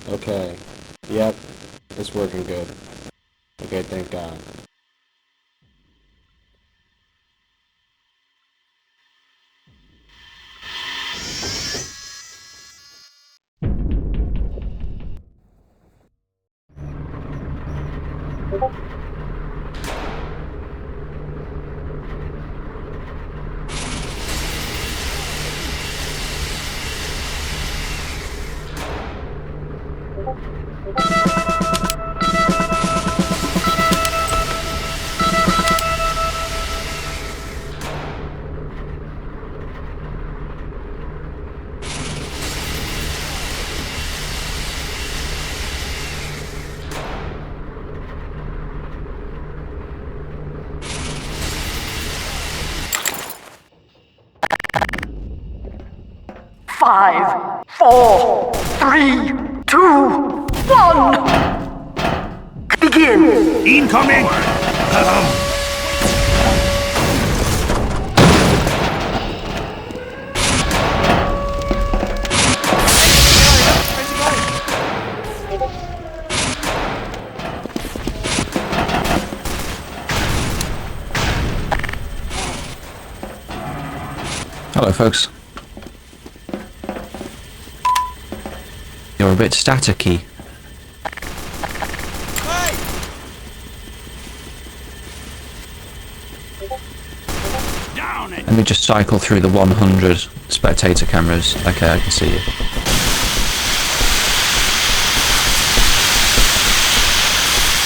Okay. Yep. It's working good. Okay, thank God. Five, four, three, two, one. Begin. Incoming! Hello, folks. You're a bit staticky. Down it! Let me just cycle through the 100 spectator cameras. Okay, I can see you.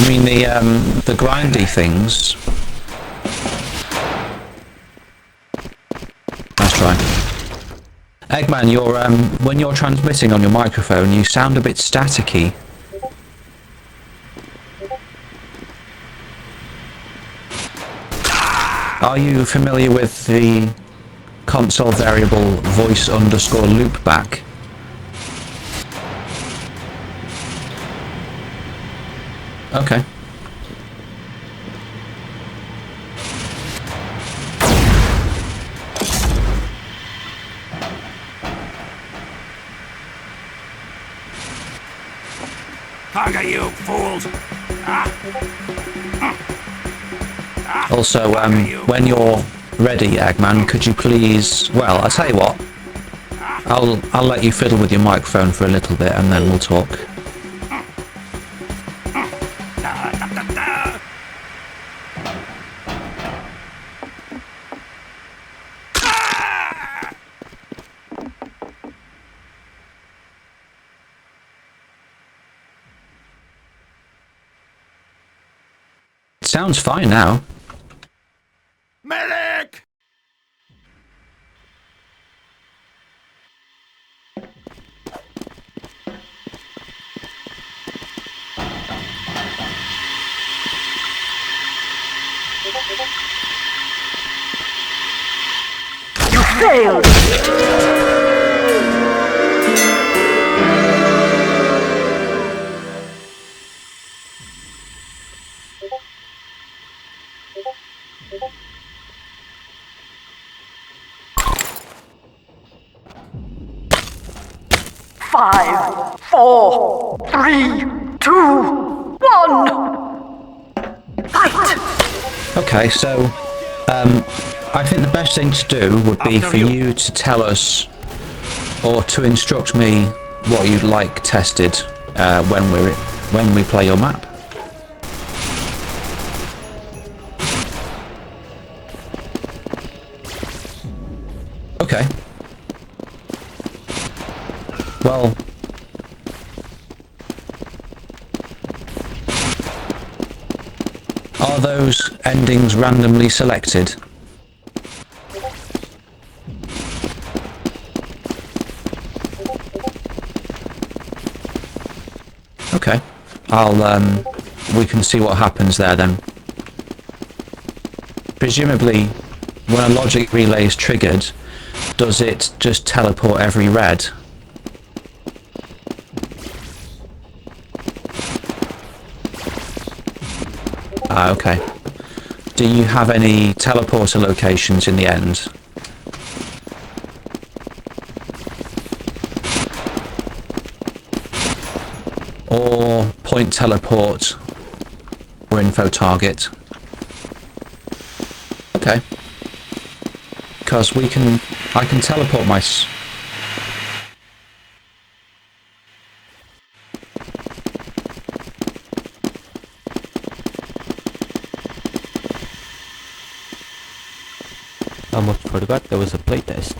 I mean, the grindy things. Nice try. Eggman, when you're transmitting on your microphone, you sound a bit staticky. Are you familiar with the console variable voice underscore loopback? Okay. Conga, you fools! Also, when you're ready, Eggman, could you please... Well, I'll tell you what. I'll let you fiddle with your microphone for a little bit and then we'll talk. Sounds fine now. Medic! You failed. Five, four, three, two, one. Fight. Okay, so I think the best thing to do would be for you to tell us or to instruct me what you'd like tested when we play your map. Okay. Well, are those endings randomly selected? Okay. We can see what happens there then. Presumably, when a logic relay is triggered, does it just teleport every red? Ah, okay. Do you have any teleporter locations in the end? or point teleport or info target. Okay. Because I can teleport my... I almost forgot there was a playtest.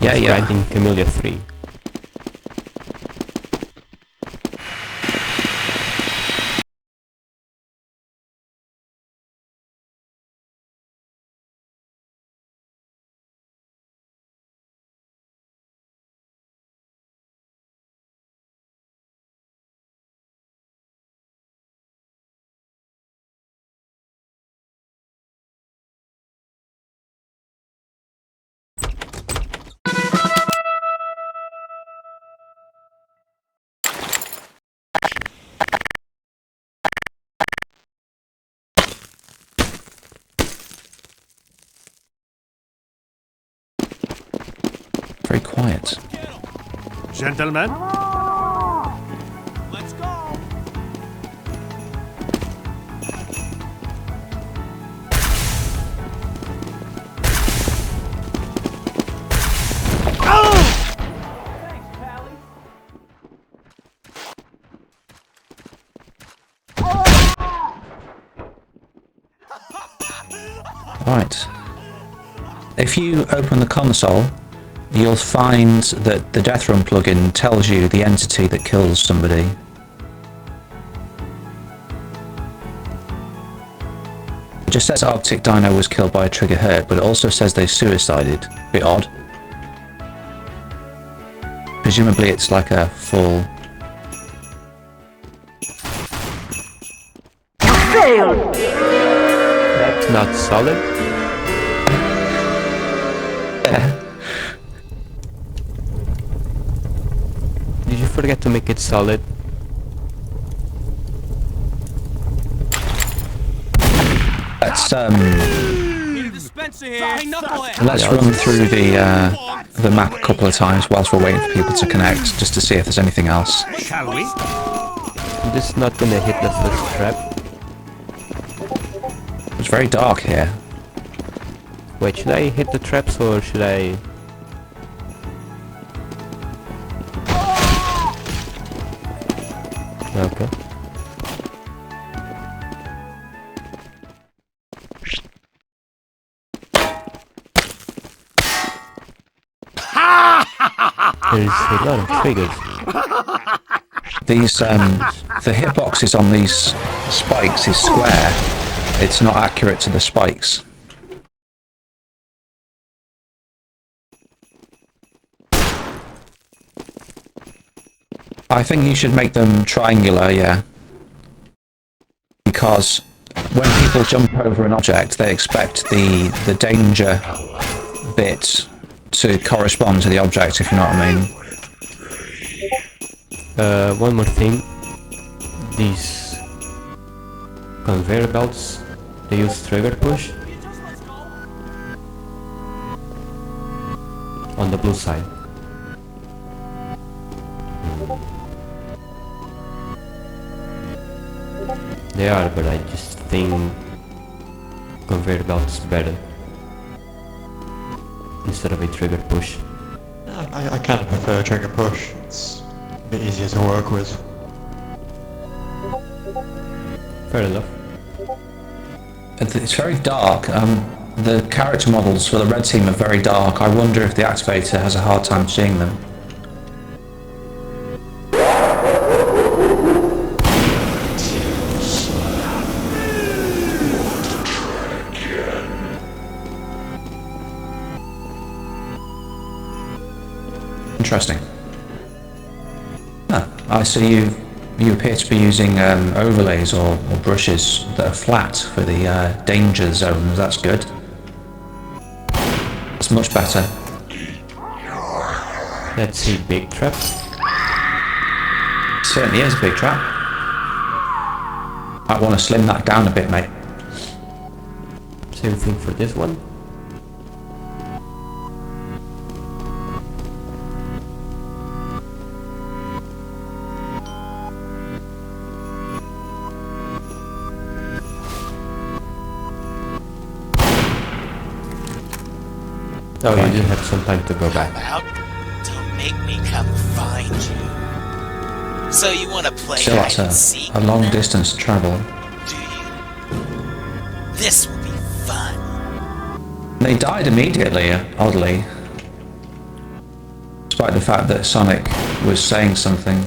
Yeah, yeah. Writing Camellia 3. Very quiet. Gentlemen? Let's go! Right. If you open the console, you'll find that the Deathrun plugin tells you the entity that kills somebody. It just says Arctic Dino was killed by a trigger hurt, but it also says they suicided. Bit odd. Presumably it's like a full... You failed! That's not solid. Did you forget to make it solid? Let's Let's run through the map a couple of times whilst we're waiting for people to connect, just to see if there's anything else. Shall we? This is not gonna hit the first trap. It's very dark here. Wait, should I hit the traps or should I... Okay. There's a lot of triggers. These, the hitboxes on these spikes is square. It's not accurate to the spikes. I think you should make them triangular, yeah. Because when people jump over an object, they expect the danger bit to correspond to the object, if you know what I mean. One more thing. These conveyor belts, they use trigger push on the blue side. They are, but I just think conveyor belt is better instead of a trigger push. I kind of prefer trigger push. It's a bit easier to work with. Fair enough. It's very dark. The character models for the red team are very dark. I wonder if the activator has a hard time seeing them. Interesting. I see you appear to be using overlays or brushes that are flat for the danger zones. That's good. It's much better. Let's see, big trap. Certainly is a big trap. Might want to slim that down a bit, mate. Same thing for this one. Oh, you do have some time to go back. Out? Don't make me come find you. So you want to play Still, hide and that's seek? a long distance to travel. Do you? This will be fun. They died immediately, oddly. Despite the fact that Sonic was saying something.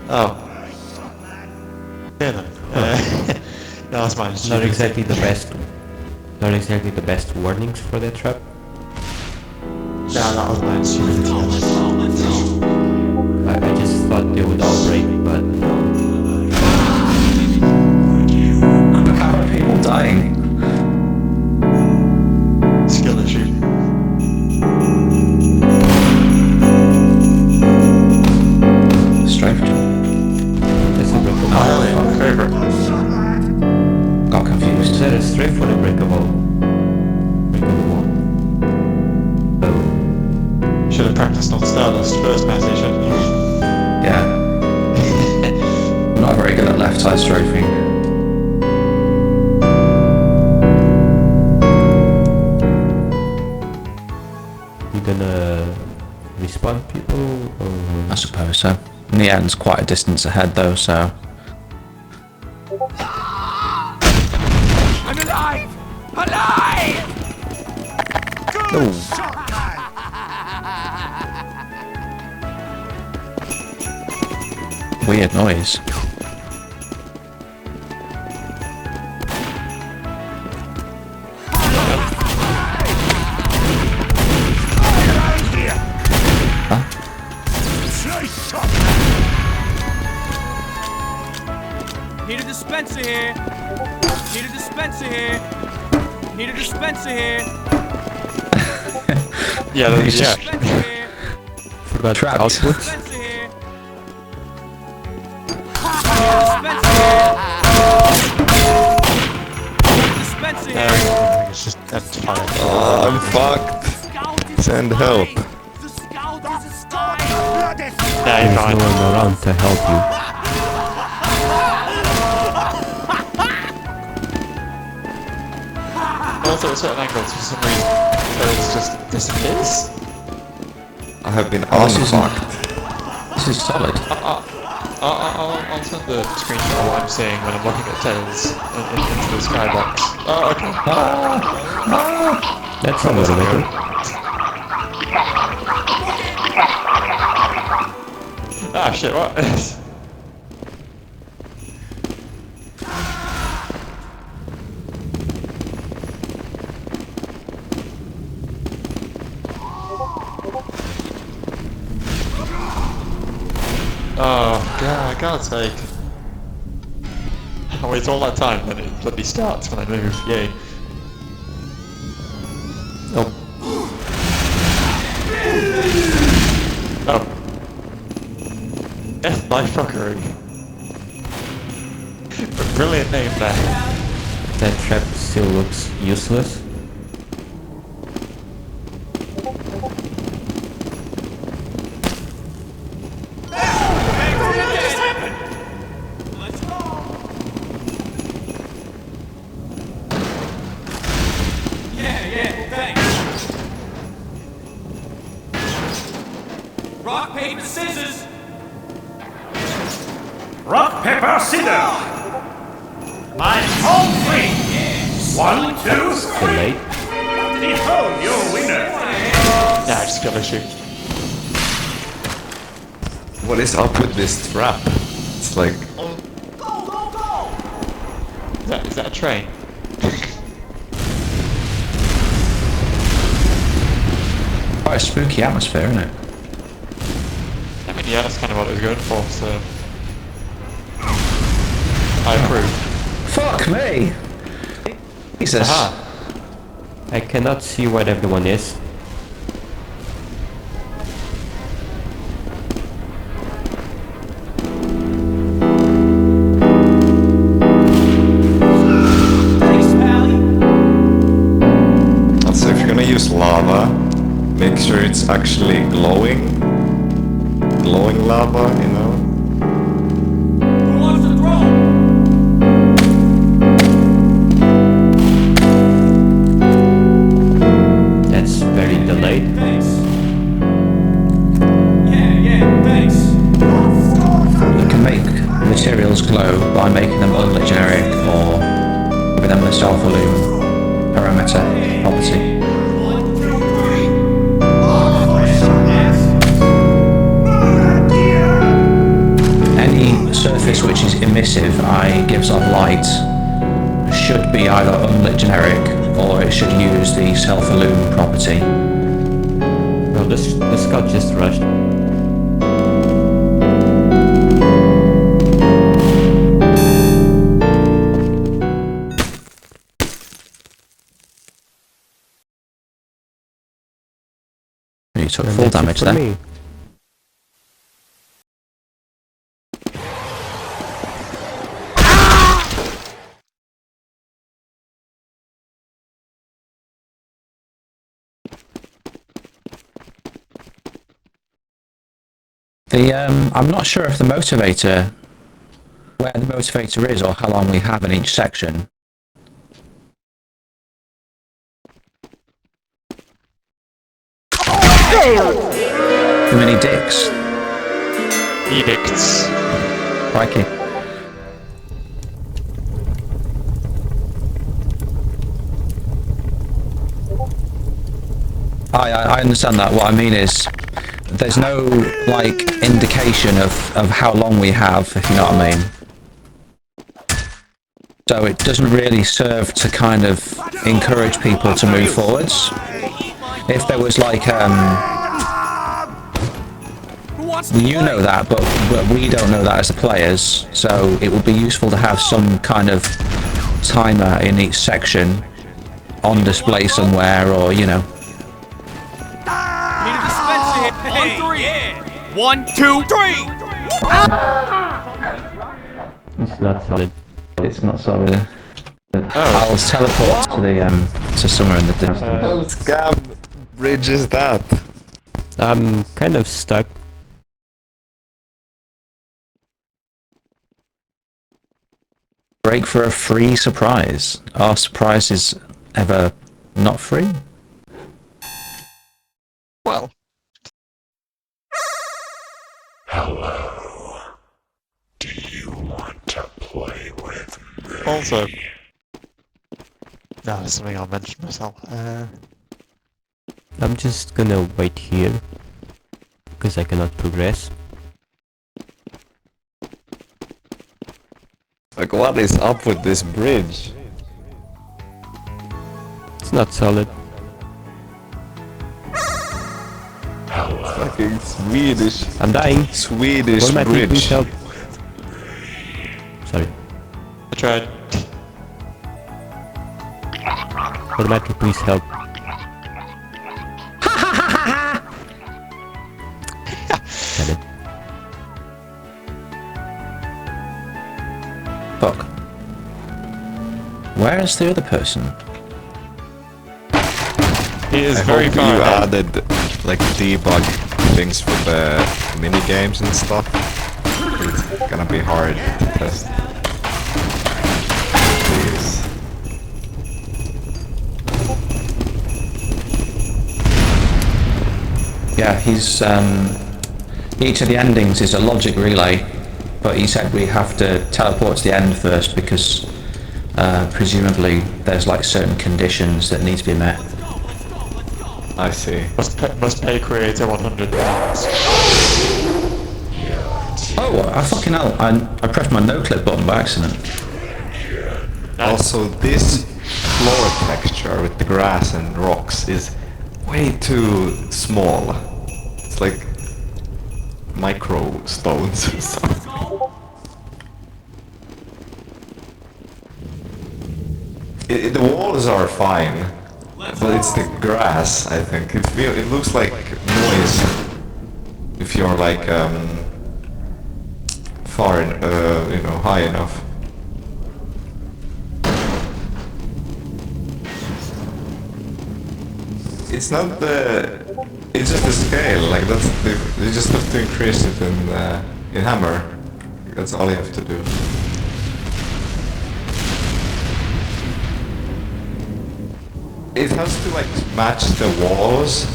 Oh. Yeah, no. No, that's mine. Not exactly the best. Not exactly the best warnings for that trap. No, that was mine. Stupidity. I just thought they would all break, but no. Look how many people dying. Skill issue. Strafe. That's a breakable. Oh, hell yeah. Favorite. Got Is confused. that a strafe or a breakable? Breakable wall. Oh. Should have practiced on Stardust first message, shouldn't you? Yeah. I'm not very good at left side strafing. You gonna respawn people or? I suppose so. In the end's quite a distance ahead though, so. I'm alive! Alive! Weird noise. Need a dispenser here. Need a dispenser here. Need a dispenser here. Yeah, He's yeah. just Dispenser here. Forgot Trapped. outputs. Dispenser here. Dispenser here. Dispenser No, here. it's just that's fine. I'm fucked. Send help. The scout is a scout. Yeah, you're There's fine. no one around to help you. Also, at certain angles, for some reason, Turtles just disappears. I have been Oh, this isn't- unfucked. This is solid. I'll send the screenshot of what I'm seeing when I'm looking at Tails into the skybox. Oh, okay. That's a little better. Ah, shit, what? Oh, God, God's sake. I wait all that time, then it bloody starts when I move, yay. Oh, Oh. F my fuckery. Brilliant name there. that trap still looks useless. Rock, paper, scissors. Rock, paper, scissors! My home free! 1, 2, 3! Delayed. Behold your winner! Yeah, skill issue. What is up with this trap? It's like... Is that a train? Quite a spooky atmosphere, isn't it? I mean, yeah, that's kind of what I was going for, so... I approve. Fuck me! Jesus. Aha! I cannot see what everyone is. Thanks, Pally. Also, if you're gonna use lava, make sure it's actually glowing. Glowing lava, you know? Who wants to throw? materials glow by making them unlit generic or giving them a self-illume parameter property. Any surface which is emissive, i.e. gives off light, should be either unlit generic or it should use the self-illume property. Well, the scout just rushed. You took full damage there. Me. I'm not sure if the motivator, where the motivator is or how long we have in each section. Too many dicks. Edicts. Crikey. I understand that. What I mean is, there's no, like, indication of how long we have, if you know what I mean. So it doesn't really serve to kind of encourage people to move forwards. If there was like, you know that, but we don't know that as the players, so it would be useful to have some kind of timer in each section on display somewhere, or, you know. On three. 1, 2, 3. It's not solid. It's not solid. I'll teleport to the to somewhere in the distance. What scam bridge is that? I'm kind of stuck. Break for a free surprise. Are surprises ever not free? Well. Hello. Do you want to play with me? Also. No, there's something I'll mention myself. I'm just gonna wait here because I cannot progress. Like, what is up with this bridge? It's not solid. Fucking Swedish. I'm dying. Swedish Automatic, bridge. please help. Sorry. I tried. Automatic, please help. Got it. Fuck. Where's the other person? He is I very hope far you ahead. added like debug things for the mini games and stuff. It's gonna be hard to test. Please. Yeah, he's each of the endings is a logic relay, but he said we have to teleport to the end first because presumably there's like certain conditions that need to be met. I see. Must pay creator £100. Oh, I fucking hell! I pressed my no-clip button by accident. Also, this floor texture with the grass and rocks is way too small. It's like micro stones or something. The walls are fine, but it's the grass, I think. It looks like noise if you're like far, high enough. It's not the. It's just the scale. Like you just have to increase it in Hammer. That's all you have to do. It has to like match the walls.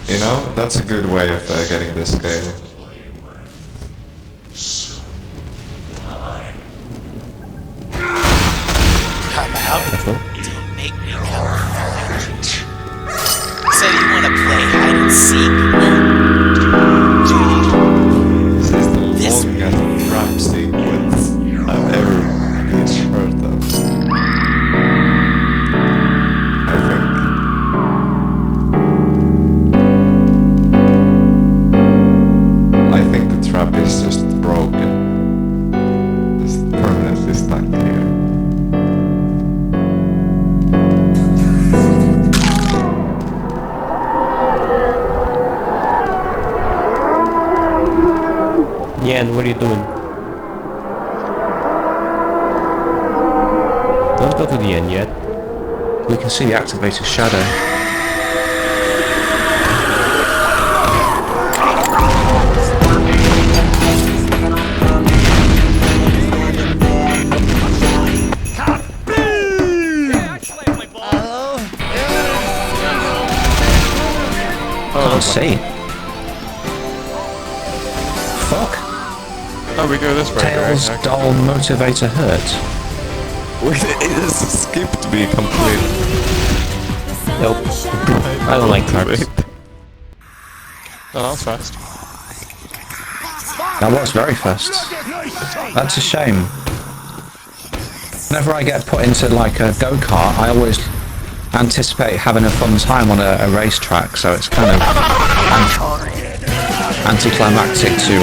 You know, that's a good way of getting the scale. careful. Don't make me come find you. So you want to play hide and seek? Do you? This is the This longest rap sequence I've ever been heard of. I think the trap is just broken. It's permanently stuck here. Yeah, and what are you doing? Don't go to the end yet. We can see the activated shadow. Can't see. Fuck. Oh, we go this way. Tails, right? dull, motivator, hurt. It just skipped me completely. Nope. I don't like cards. Oh, that was fast. That was very fast. That's a shame. Whenever I get put into like a go-kart, I always anticipate having a fun time on a racetrack, so it's kind of anticlimactic to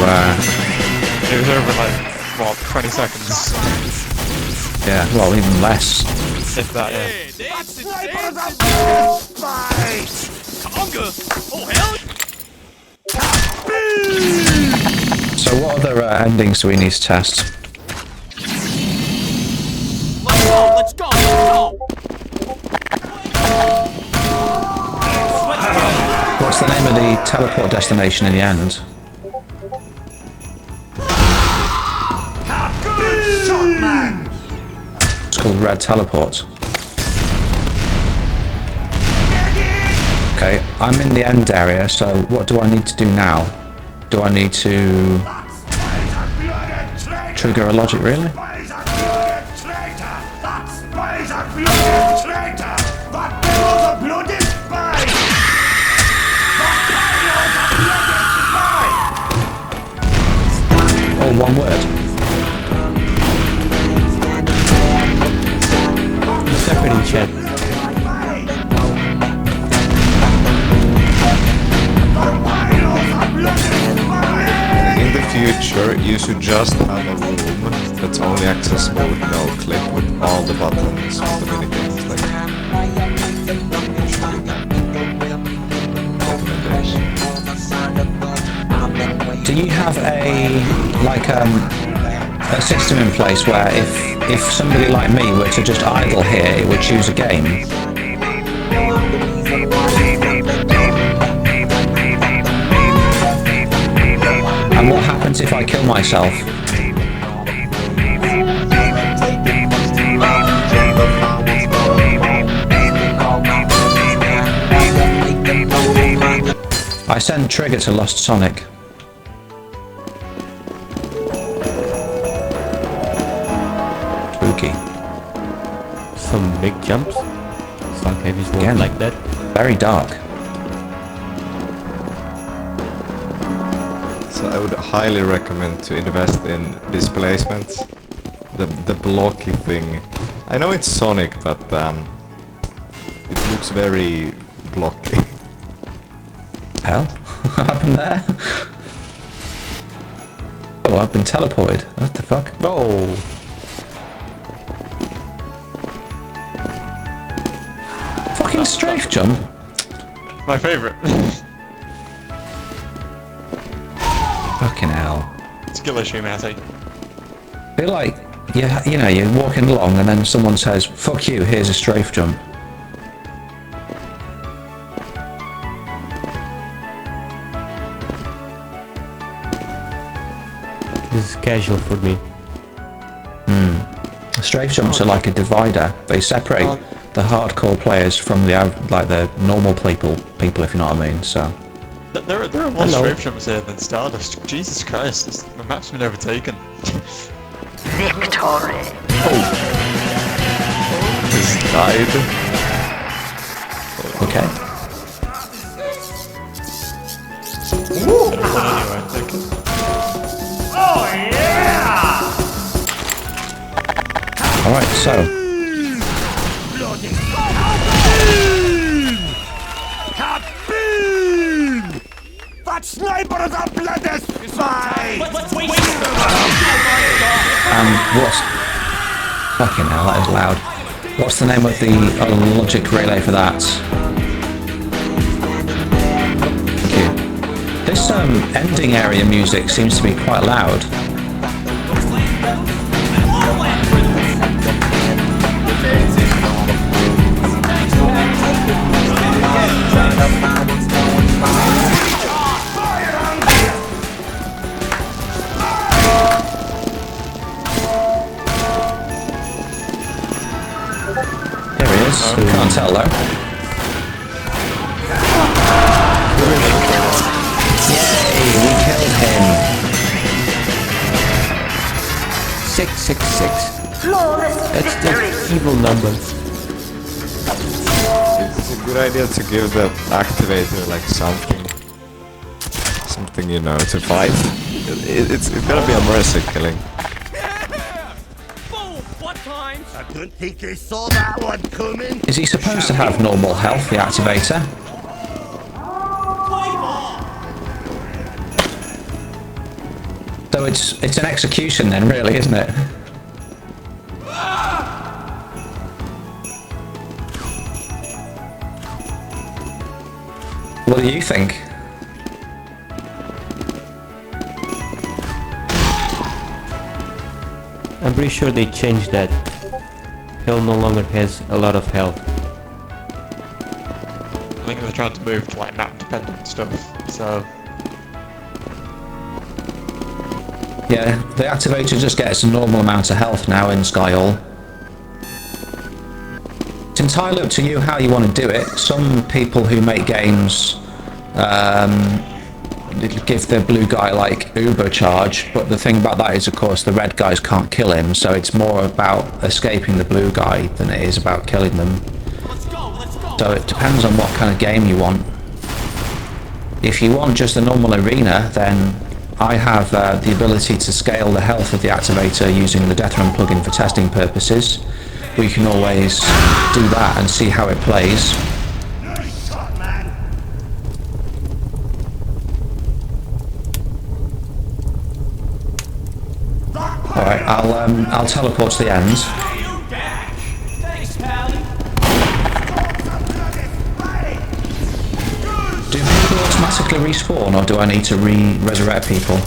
It was over like, what, 20 seconds? yeah, well, even less. If that, yeah. So what other endings do we need to test? Let's go! What's the name of the teleport destination in the end? It's called Red Teleport. Okay, I'm in the end area, so what do I need to do now? Do I need to trigger a logic, really? All one word. Separate in chat. In the future, you should just have a room that's only accessible with no click with all the buttons with the minigames. Like Do you have a system in place where if somebody like me were to just idle here, it would choose a game? And what happens if I kill myself? I send Trigger to Lost Sonic. Spooky. Some big jumps. Some heavy won't Again. like that. Very dark. So I would highly recommend to invest in displacements. The blocky thing. I know it's Sonic, but it looks very blocky. Hell? What happened there? Oh, I've been teleported. What the fuck? No. Fucking strafe jump. My favourite. Fucking hell. Skill issue, Matty. I feel like, you know, you're walking along and then someone says, fuck you, here's a strafe jump. This is casual for me. Strafe jumps are like a divider. They separate the hardcore players from the normal people, if you know what I mean, so. There are more strafe jumps here than Stardust. Jesus Christ, the map's been overtaken. Victory. He's died. Okay. Anyway, I think. Oh yeah! Alright, so. Kaboom! That sniper is a bloody spy! What's... Fucking hell, that is loud. What's the name of the logic relay for that? Thank you. This ending area music seems to be quite loud. Can't tell though. Yay, we killed him. 666. That's the evil number. It's a good idea to give the activator like something, you know, to fight. It's gonna be a mercy killing. I don't think I saw that one coming. Is he supposed to have normal health, the activator? So it's an execution then, really, isn't it? What do you think? I'm pretty sure they changed that. Hell no longer has a lot of health. I think they're trying to move to like map dependent stuff, so... Yeah, the activator just gets a normal amount of health now in Skyall. It's entirely up to you how you want to do it. Some people who make games give the blue guy like uber charge, but the thing about that is of course the red guys can't kill him, so it's more about escaping the blue guy than it is about killing them. So it depends on what kind of game you want. If you want just a normal arena, then I have the ability to scale the health of the activator using the Deathrun plugin for testing purposes. We can always do that and see how it plays. Alright, I'll teleport to the end. Do people automatically respawn, or do I need to resurrect people?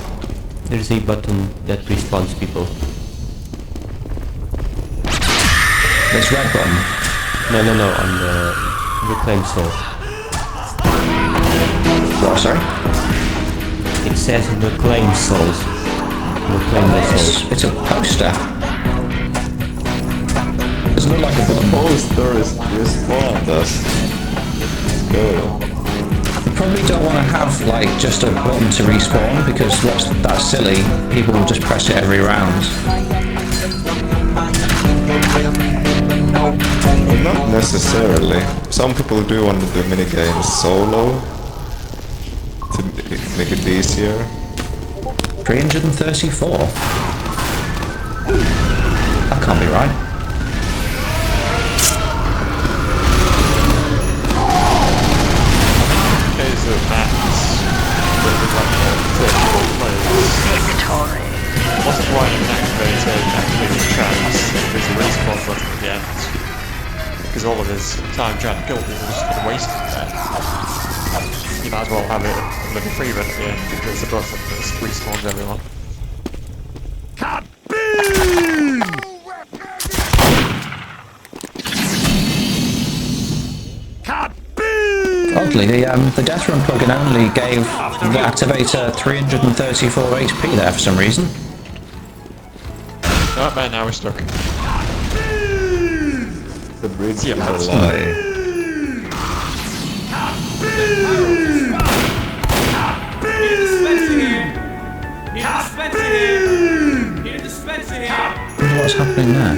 There's a button that respawns people. This red button? No, on the reclaim soul. What, sorry? It says reclaim souls. Reclaim the souls. It's a poster. Doesn't look like a button. Poster is respawned us. Let's go. You probably don't want to have like just a button to respawn, because that's silly. People will just press it every round. Well, not necessarily. Some people do want to do minigames solo to make it easier. 334. That can't be right. Case of maps with like 34 players. Wasn't quite an activated traps. There's a respawn button at the end. Because all of his time trying to kill people is just going to waste it there. You might as well have it like a free run at the end, because there's a button that respawns everyone. Oddly, the Deathrun plugin only gave the activator 334 HP there for some reason. Oh man, now we're stuck. The bridge Yeah, is that's a lie. I wonder what's happening there.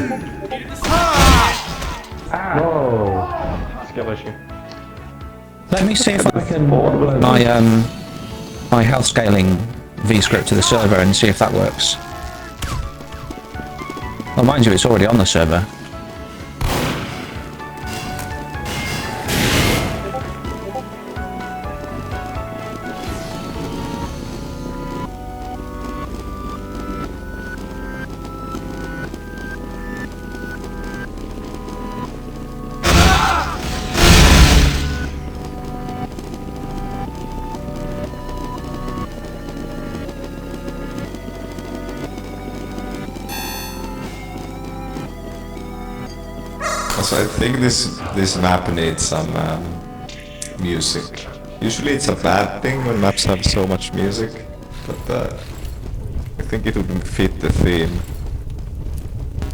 about you. Let me see if I can upload my health scaling vscript to the server and see if that works. Well, mind you, it's already on the server. So I think this map needs some music. Usually it's a bad thing when maps have so much music, but I think it would fit the theme.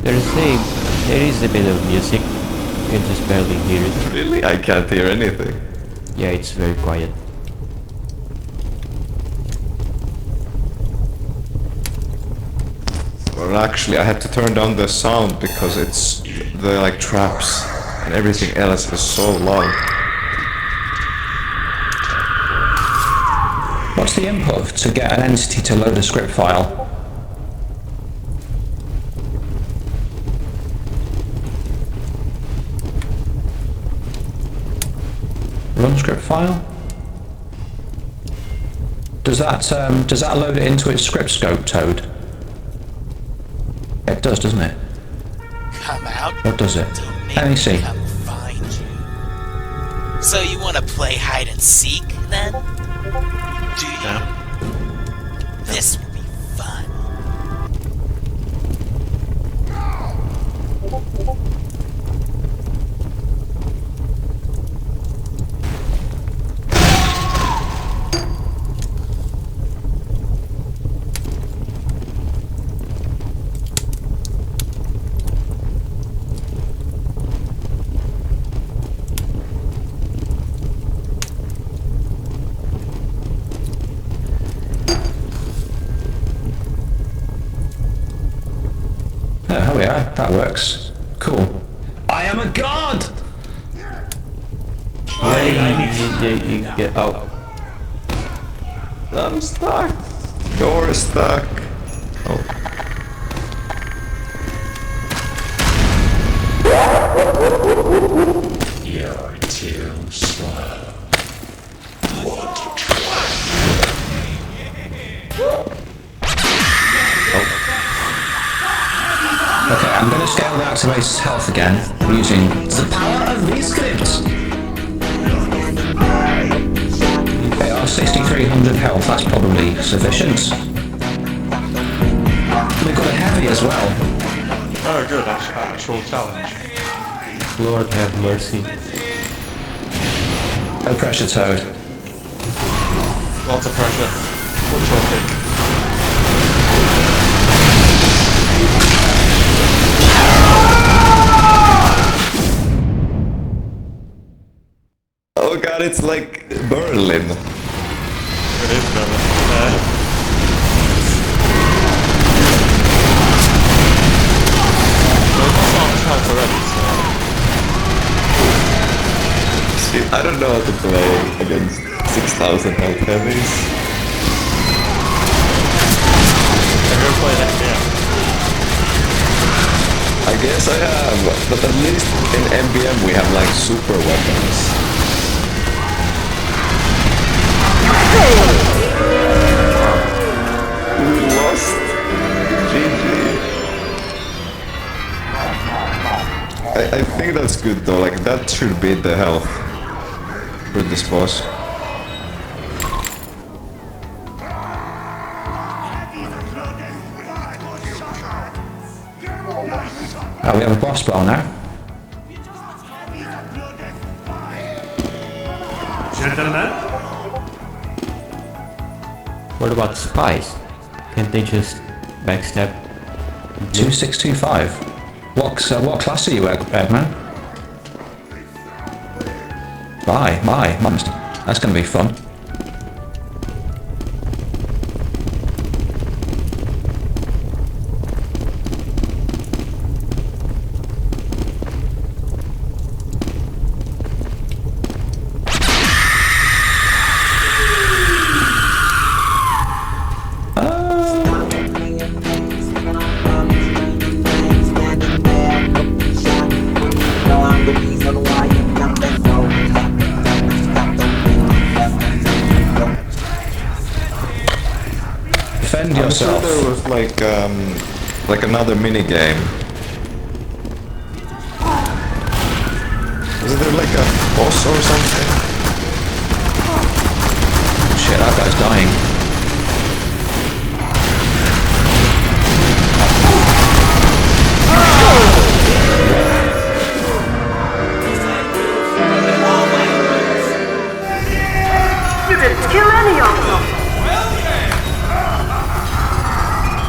There is a bit of music. You can just barely hear it. Really? I can't hear anything. Yeah, it's very quiet. Well, actually, I had to turn down the sound because the like traps and everything else is so loud. What's the input to get an entity to load a script file? Run script file? Does that load it into its script scope, Toad? It does, doesn't it? Come out. What does it? Don't make Let me see. come find you. So you want to play hide and seek, then? Do you? Yeah. This will be fun. Oh yeah, that works. Cool. I am a god! You get out. I'm stuck. You're stuck. Oh. You're too slow. Okay, I'm going to scale the activator's health again using the power of vscript. They are 6,300 health, that's probably sufficient. We've got a heavy as well. Oh, good, actual challenge. Lord have mercy. No pressure, Toad. Lots of pressure. What's your pick? Oh god, it's like Berlin. It is better. See, I don't know how to play against 6,000 health heavies. Have you ever played MBM? I guess I have, but at least in MBM we have like super weapons. We lost. GG. I think that's good though, like that should beat the health for this boss. Oh, we have a boss battle now. Gentlemen? What about spies? Can't they just backstab? 2625. What class are you, Eggman? My, that's going to be fun. defend I'm sure yourself. there was like another mini game. Is there like a boss or something? Shit, that guy's dying. You didn't kill any of them.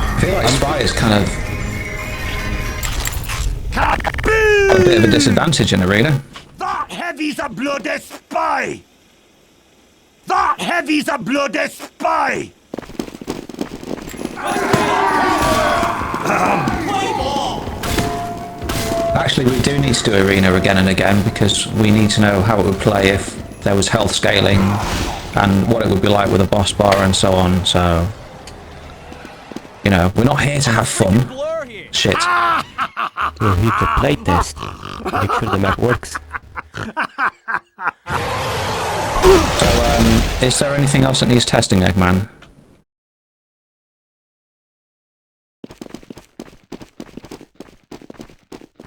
I feel like Spy is kind of a bit of a disadvantage in Arena. That heavy's a bloody spy! That heavy's a bloody spy! Actually, we do need to do Arena again and again because we need to know how it would play if there was health scaling and what it would be like with a boss bar and so on, so... You know, we're not here to have fun. Shit. We'll hit the playtest. Make sure the map works. So, is there anything else that needs testing, Eggman?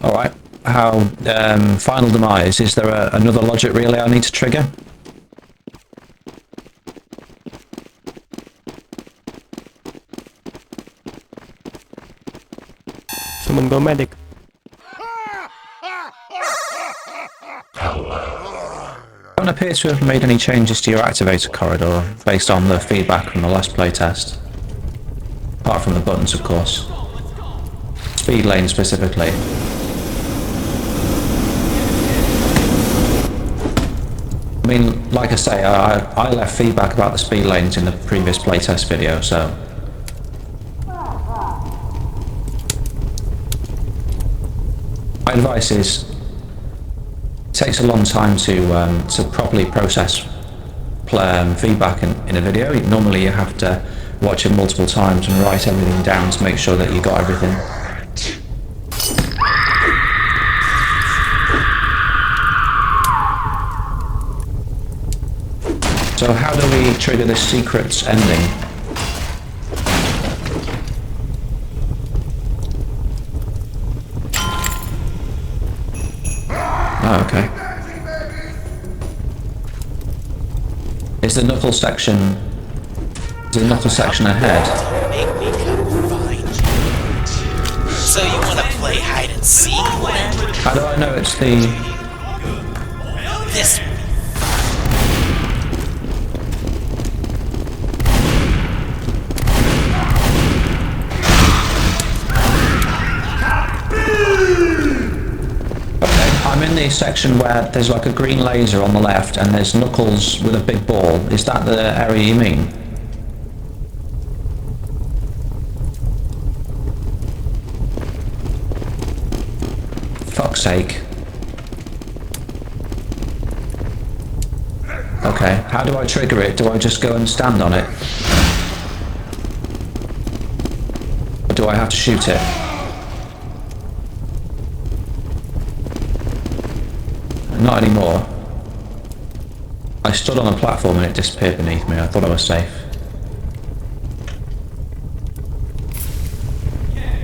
Alright, how, Final Demise, is there another logic relay I need to trigger? Someone go medic. Don't appear to have made any changes to your activator corridor based on the feedback from the last playtest. Apart from the buttons, of course. Speed lane specifically. I mean, like I say, I left feedback about the speed lanes in the previous playtest video, so... My advice is, it takes a long time to properly process feedback in a video. Normally you have to watch it multiple times and write everything down to make sure that you got everything. So how do we trigger this secret's ending? Oh, okay. Is the knuckle section... Is the knuckle section ahead? Make me come find you. So you want to play hide and seek, then? How do I know it's the... This I'm in the section where there's like a green laser on the left and there's Knuckles with a big ball. Is that the area you mean? Fuck's sake. Okay, how do I trigger it? Do I just go and stand on it? Or do I have to shoot it? Not anymore. I stood on a platform and it disappeared beneath me. I thought I was safe.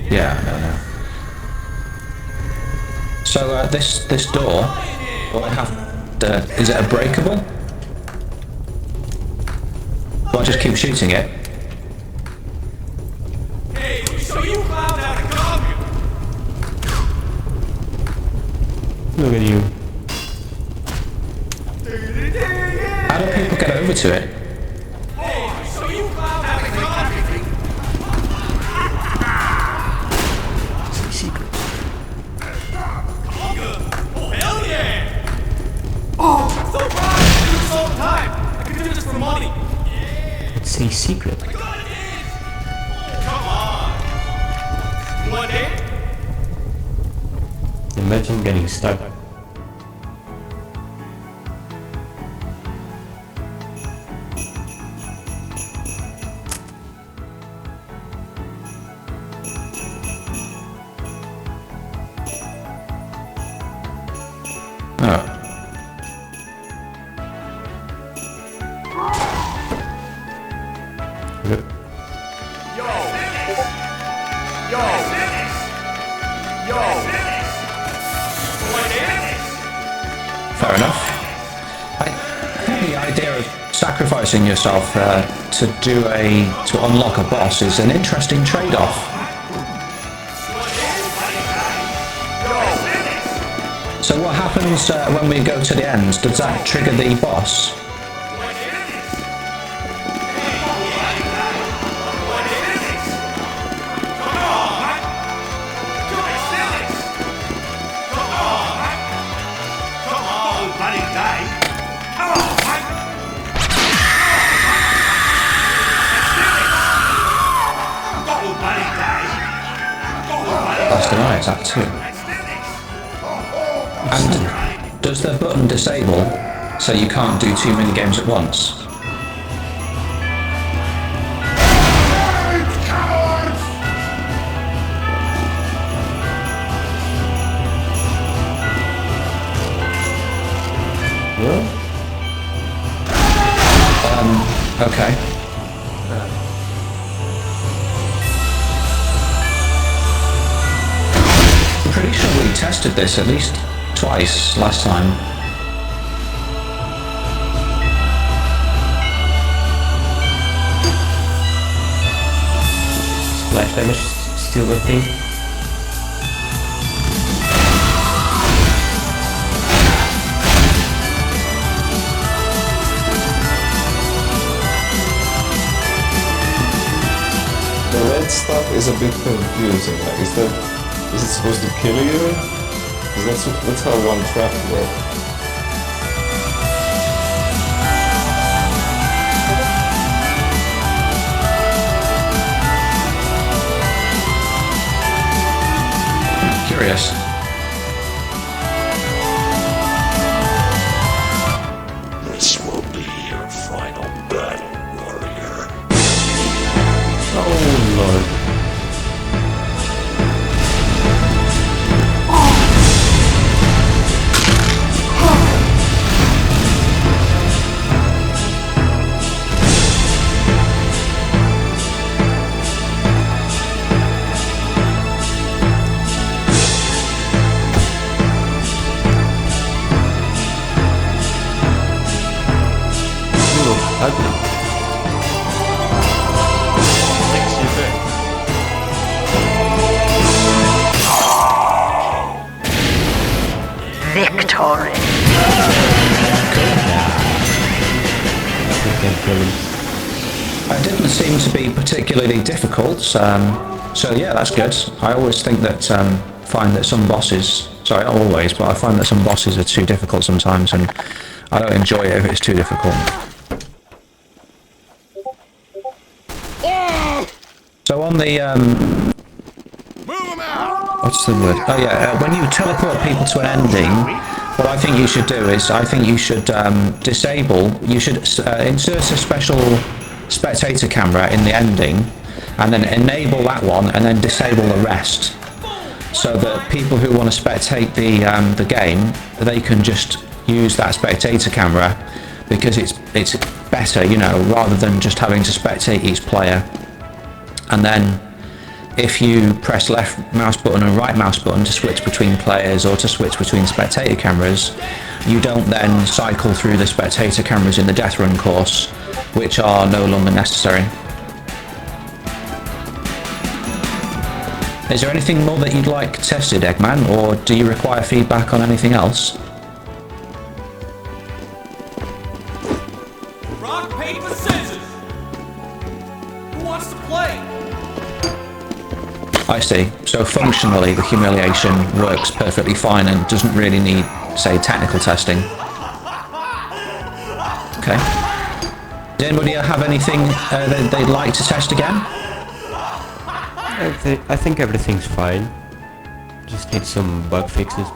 Yeah, no. So this door, do I have to, is it a breakable? Do I just keep shooting it? Hey, so you found out to calm you. Look at you. How do people get over to it? Hey, so you found out to calm you. Secret. Oh, hell yeah! Oh, so right! I do this all the time. I can do this for money. It's a secret. Come on. What day? Imagine getting stuck. Oh. Look. Fair enough. I think the idea of sacrificing yourself to unlock a boss is an interesting trade-off. So what happens when we go to the end? Does that trigger the boss? That's the right, that too. And does the button disable so you can't do too many games at once? Okay. I'm pretty sure we tested this at least twice last time. Splash damage still a thing. The red stuff is a bit confusing. Like, is it supposed to kill you? Because that's how one trap works. Curious. This will be your final battle, warrior. Oh lord. Ugly. Thanks, you too. Victory. We can kill him. It didn't seem to be particularly difficult, so yeah, that's good. I always think that, find that some bosses, sorry, not always, but I find that some bosses are too difficult sometimes, and I don't enjoy it if it's too difficult. So on the, what's the word? Oh yeah, when you teleport people to an ending, what I think you should do is, I think you should insert a special spectator camera in the ending, and then enable that one, and then disable the rest, so that people who want to spectate the game, they can just use that spectator camera, because it's better, you know, rather than just having to spectate each player. And then if you press left mouse button and right mouse button to switch between players or to switch between spectator cameras, you don't then cycle through the spectator cameras in the Deathrun course, which are no longer necessary. Is there anything more that you'd like tested, Eggman, or do you require feedback on anything else? Rock, paper, scissors! Who wants to play? I see. So functionally, the humiliation works perfectly fine and doesn't really need, say, technical testing. Okay. Does anybody have anything that they'd like to test again? I think everything's fine. Just need some bug fixes.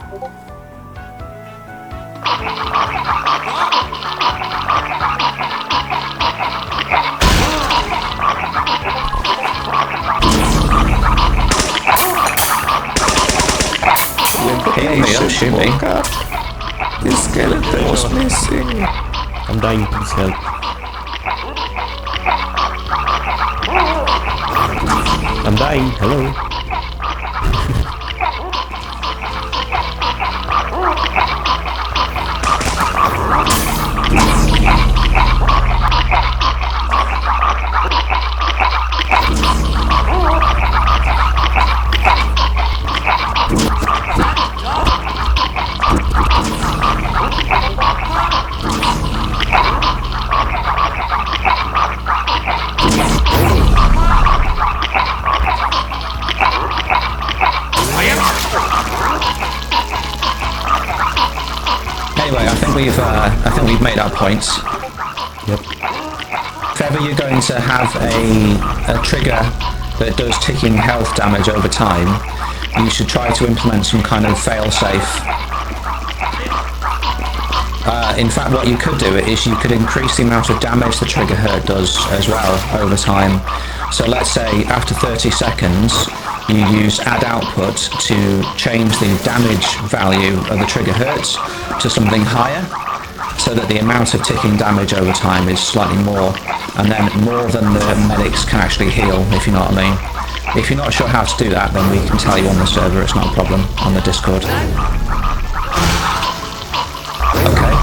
Hey, don't shoot me. This skeleton was missing. I'm dying, please help. I'm dying, hello. we've made our points. Yep. If ever you're going to have a trigger that does ticking health damage over time, you should try to implement some kind of fail-safe. In fact, what you could do is you could increase the amount of damage the trigger hurt does as well over time. So let's say after 30 seconds, you use add output to change the damage value of the trigger hurts to something higher, so that the amount of ticking damage over time is slightly more, and then more than the medics can actually heal, if you know what I mean. If you're not sure how to do that, then we can tell you on the server, it's not a problem, on the Discord. Okay.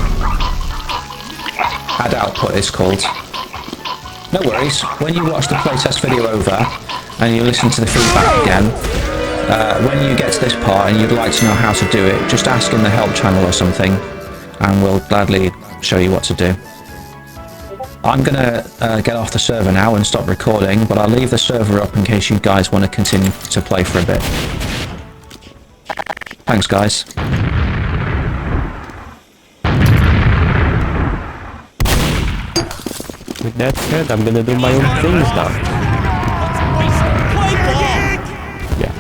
Add output is called. No worries, when you watch the playtest video over, and you listen to the feedback again, when you get to this part and you'd like to know how to do it, just ask in the help channel or something, and we'll gladly show you what to do. I'm gonna get off the server now and stop recording, but I'll leave the server up in case you guys want to continue to play for a bit. Thanks, guys. With that said, I'm gonna do my own things now. Yeah.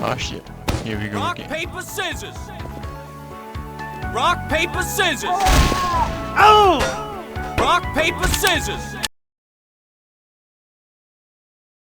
Oh shit. Here we go Rock, again. paper, scissors. Rock, paper, scissors. Oh! Rock, paper, scissors.